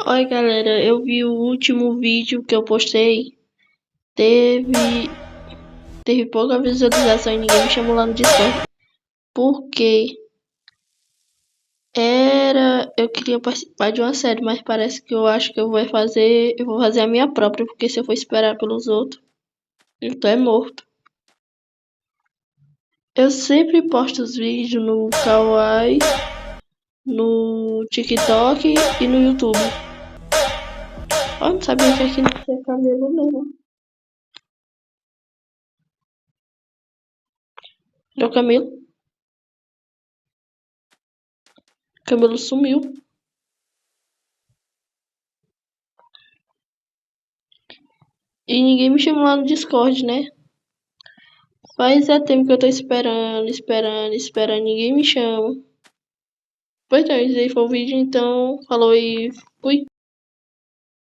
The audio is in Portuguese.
Oi galera, eu vi o último vídeo que eu postei, teve, teve pouca visualização e ninguém me chamou lá no Discord. Porque eu queria participar de uma série, mas parece que eu acho que eu vou fazer a minha própria, porque se eu for esperar pelos outros, então é morto. Eu sempre posto os vídeos no Kawaii, no TikTok e no YouTube. Eu não sabia que aqui não tinha cabelo não. Meu Camelo sumiu. E ninguém me chamou lá no Discord, né? Faz tempo que eu tô esperando, ninguém me chama. Pois então, esse aí foi o vídeo, então, falou e fui.